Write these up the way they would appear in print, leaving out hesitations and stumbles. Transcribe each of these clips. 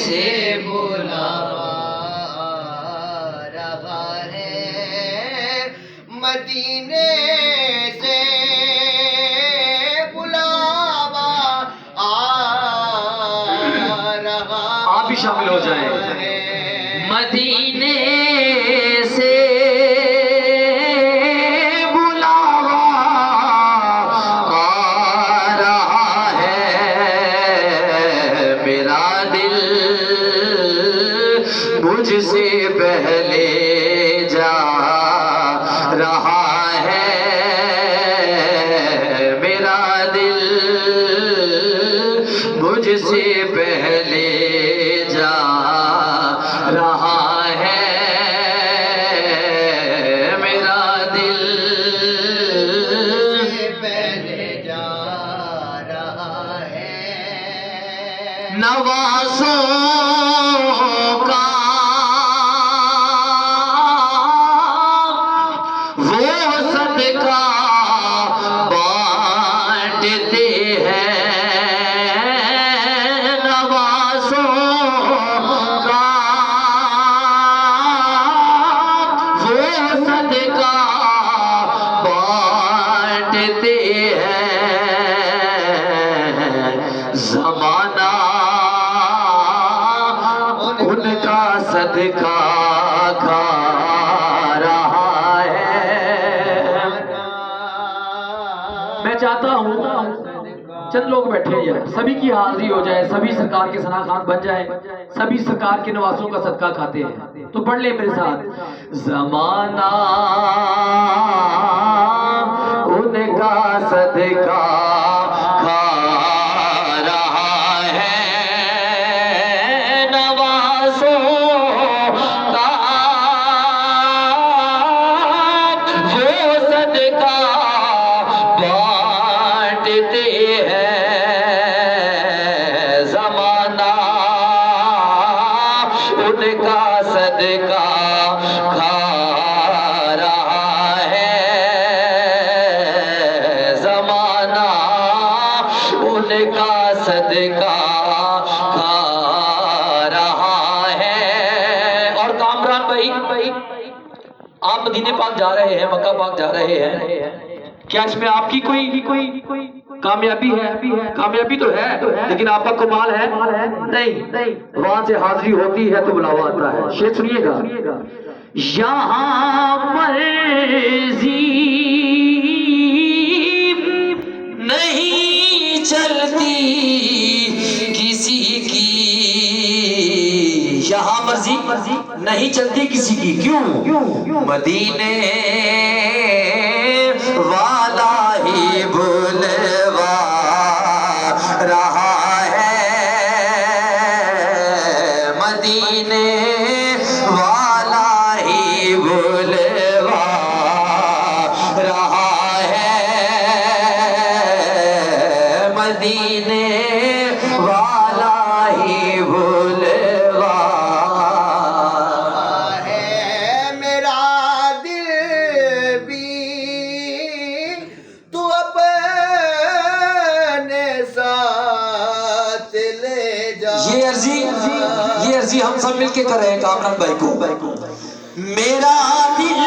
से बुलावा रहा है, मदीने से बुलावा आ रहा। आप भी शामिल हो जाएं। मदीने से मुझसे पहले जा रहा है, मेरा दिल मुझसे पहले जा रहा है, मेरा दिल पहले जा रहा है। नवाज़ों का बांटते हैं, नवाज़ों का वो सदका बांटते हैं। ज़माना उनका सदका खा रहा है। मैं चाहता हूँ चंद लोग बैठे हैं, सभी की हाजिरी हो जाए, सभी सरकार के सना खान बन जाए, सभी सरकार के नवाजों का सदका खाते हैं। तो पढ़ ले मेरे साथ। ज़माना उनका सदका खा रहा है, नवाजों का वो सदका बांटते हैं। ज़माना उनका सदका खा रहा है, ज़माना उनका सदका खा रहा है। और कामरान भाई, आप मदीने पाक जा रहे हैं, मक्का पाक जा रहे हैं, क्या इसमें आपकी कोई कामयाबी है? कामयाबी तो है, लेकिन आपका कमाल है नहीं। वहां से हाजिरी होती है तो बुलावा आता है। शेर सुनिएगा। यहाँ मर्जी नहीं चलती किसी की, यहाँ मर्जी नहीं चलती किसी की। क्यों? मदीने वाला ही बुलवा रहा है, मदीने वाला ही बुलवा रहा है, मदीने वाला ही बुलवा है। मेरा दिल भी तू अपने साथ ले जा। ये अर्जी हम सब मिलके कर रहे हैं कामरान भाई को। मेरा दिल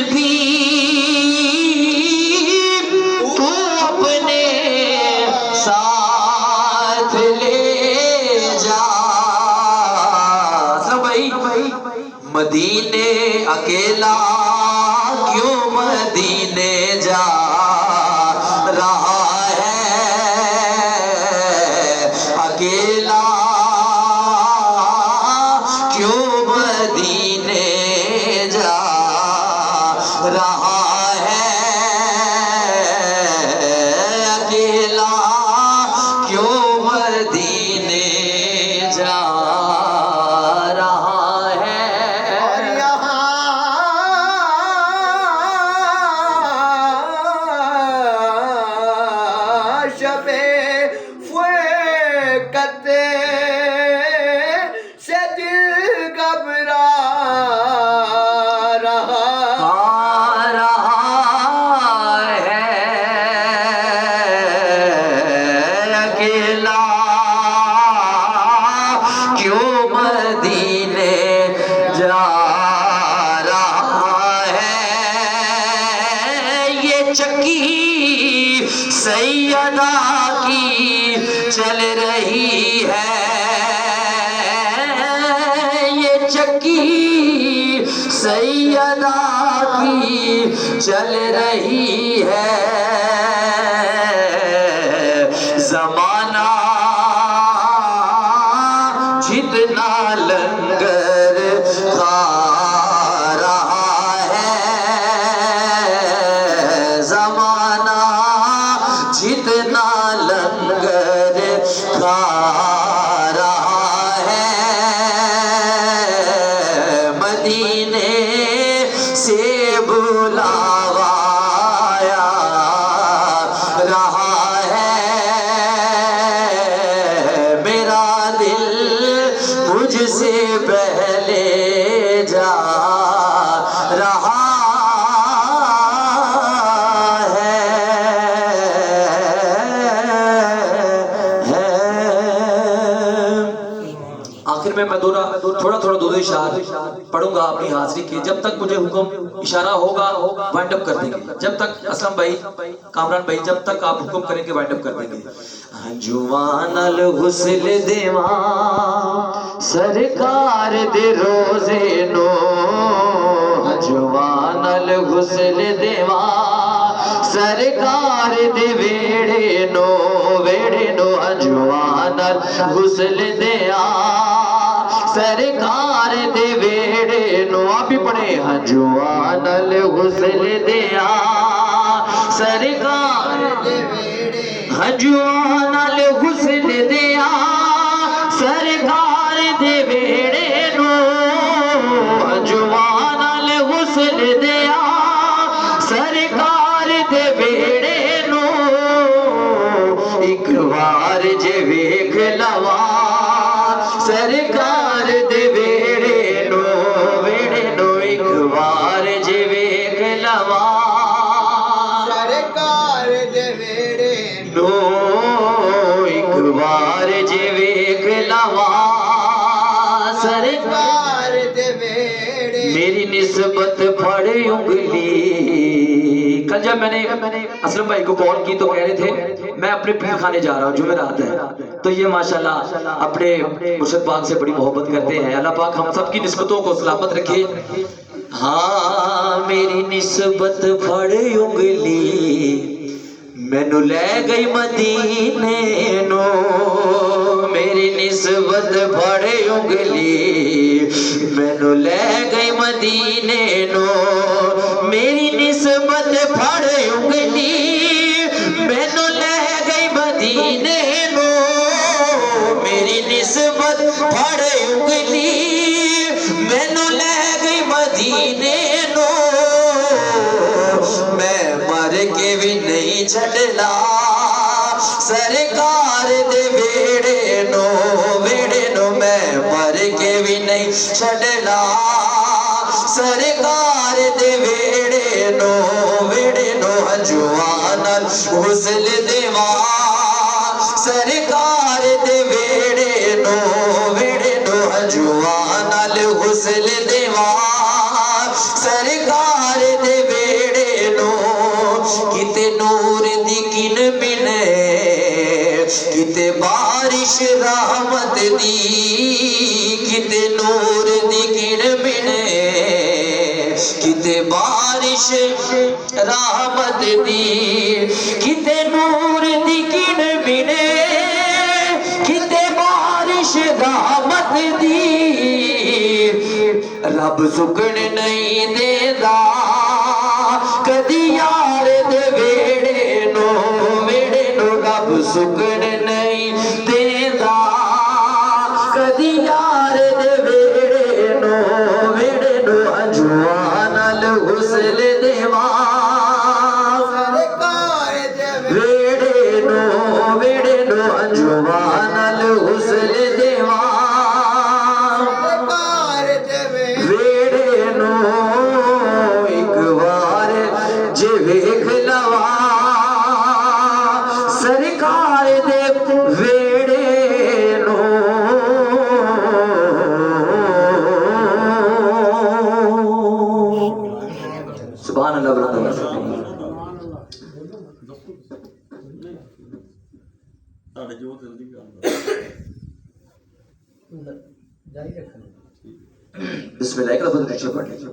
भी तू अपने साथ ले जा। सब भाई मदीने अकेला क्यों मदीने जा रहा है, अकेला क्यों मदीने जा रहा है, अकेला क्यों मदीने जा रहा है। और यहाँ शबे फुकते से दिल घबरा रहा है, अकेला क्यों रही है ये चक्की सैयदा की चल रही है। जमाना जितना लंगर खा रहा है, जमाना जितना लंगर खा रहा है, मदीने से बुलावा आया रहा है। मेरा दिल मुझसे पहले जा रहा आखिर में मैं थोड़ा थोड़ा दो इशारा पढ़ूंगा अपनी हाजिरी के। जब तक मुझे हुक्म इशारा होगा वाइंड अप कर देंगे। जब तक असलम भाई, कामरान भाई, जब तक आप हुक्म करेंगे वाइंड अप कर देंगे। जुवानल हुस्न देवा सरकार दे रोजे नो, जुवानल हुस्न देवा सरकार दे वेड़े नो, वेड़े नो जुवानल हुस्न देया सरकार दे वेड़े नो। आप भी पढ़े जुवानल हुस्न देया सरकार दे वेड़े, जुवानल हुस्न देया सरकार दे वेड़े नो, जुवानल हुस्न देया सरकार दे वेड़े नो। एक बार जे वेख लवा सरकार दे वेड़े नो, वेड़े नो। एक बार जे वेख लवा सरकार दे वेड़े नो, एक बार जे वेख लवा सरकार दे वेड़े। मेरी निस्बत फड़ उंगली। कल जब मैंने असलम भाई को कॉल की तो कह रहे थे मैं अपने पीर खाने जा रहा हूँ, जुमेरात है। तो ये माशाल्लाह अपने मुर्शिद पाक से बड़ी मोहब्बत करते हैं। अल्लाह पाक हम सब की निस्बतों को सलामत रखे। हाँ मेरी निस्बत फड़ उंगली मैनू ले गई मदीने नो, मेरी निस्बत फड़ उंगली मैनू ले गई मदीने नो, मेरी निस्बत फड़ उंगली मैनू ले गई मदीने नो, मेरी निस्बत फड़ उंगली मैनू ले गई मदीने नो। मैं मर के भी नहीं छड़ना सरकार दे वेड़े नो, वेड़े नो। मैं मर के भी नहीं छड़ना सरकार दे वेड़े नो, वेड़े नो। जुवानल हुस्न देवा सरकार दे वेड़े नो, वेड़े नो। जुवानल हुस्न देवा सरकार दे वेड़े नो। किते नूर दी किन मिले किते बारिश रहमत दी, किते नूर दी किन मिले किते बारिश रहमत दी, किते नूर दी किन मिले किते बारिश रहमत दी। रब सुकन नहीं देदा कदी यार दे वेड़े नो, वेड़े नो। रब सुकन नहीं देदा कदी यार दे वेड़े नो, वेड़े नो। जुवानल हुस्न देवा सरकार दे वेड़े नो, वेड़े नो। जुवानल हुस्न देवा सरकार दे वेड़े नो। एक बार जे वेख लवा सरकार दे वेड़े नो। सुभान अल्लाह। ਤੁਹਾਡੇ ਜੋ ਦਿਲ ਦੀ ਗੱਲ ਜਾਰੀ ਰੱਖਣਾ बिस्मिल्लाह एक लफ्ज़ नीचे पढ़ लीजिए।